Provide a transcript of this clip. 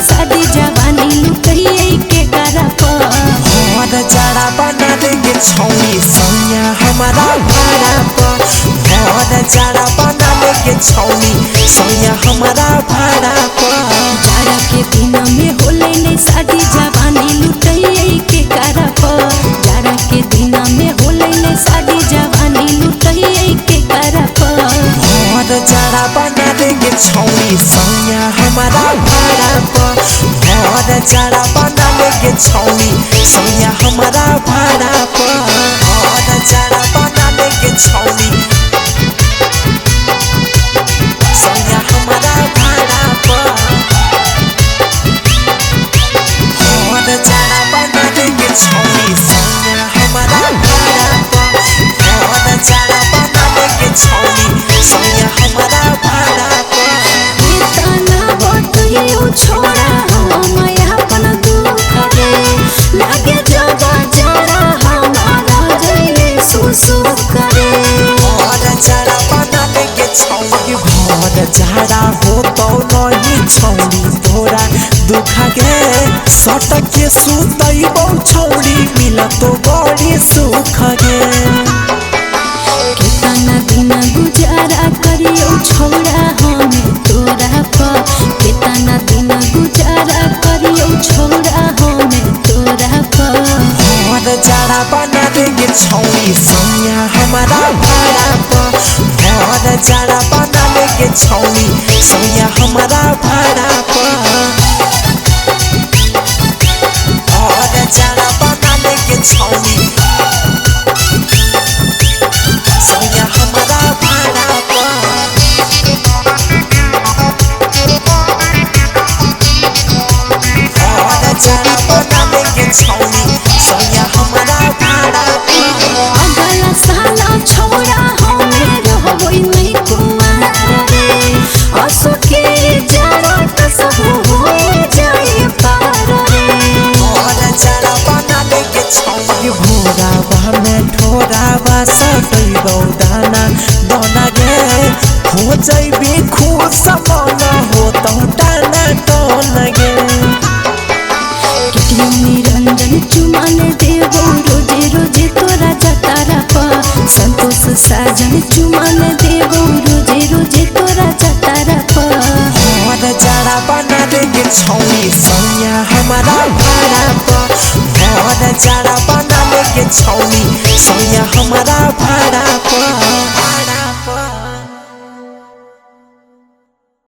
शादी जवानी लुटइए के करप घर जाड़ा बना देंगे छौनी सैया हमारा भाड़ा पर। घर जाड़ा बना देंगे छौनी सैया हमारा भाड़ा पर। जाड़ा के दिन में होले नहीं शादी जवानी लुटइए के करप जाड़ा के दिन में होले नहीं शादी जवानी लुटइए के करप घर जाड़ा बना देंगे छौनी सैया हमारा भाड़ा पर। घर जाड़ा बना देंगे छौनी सैया हमारा भाड़ा पर। घर जाड़ा बना देंगे छौनी सैया हमारा भाड़ा पर। घर जाड़ा बना देंगे छौनी सैया हमारा भाड़ा पर। घर जाड़ा बना देंगे छौनी सैया हमारा भाड़ा पर। इतना बतइयो छोड़ा हम अपन दुख रे लागे जगा जाड़ा हमारा जइले सुसु करे घर जाड़ा बना देंगे छौनी घर जाड़ा हो तो नहीं छौनी तोरा दुख गे सटक के सुतइबो छौनी मिला तो बड़ी सुख गे। कितना दिन गुजारा करियो छोड़ा हमें तोरा पर कितना दिन गुजारा करियो छोड़ा हमें तोरा पर घर जाड़ा बना देंगे छौनी सैया हमारा भाड़ा पर। घर जाड़ा बना देंगे छौनी सैया हमारा भाड़ा पर। घर जाड़ा बना देंगे छौनी सैया हमारा भाड़ा पर। घर जाड़ा बना देंगे छौनी सैया हमारा भाड़ा पर। अगला साला छोड़ा हमें रहबई नहीं कुमार रे असो के जाड़ा कसम हो जाए पार रे घर जाड़ा बना देंगे छौनी भोरावा में ठोरावा सटइबौ दाना दाना गे हो जइबे खुश मन हो तो दाना दाना गे। किटियो निरंजन चुमान देवो रोजे रोजे तोरा जतारा पर संतोष साजन चुमान देवो रोजे रोजे तोरा जतारा पर घर जाड़ा बना देंगे छौनी सैया हमारा भाड़ा पर। घर जाड़ा बना देंगे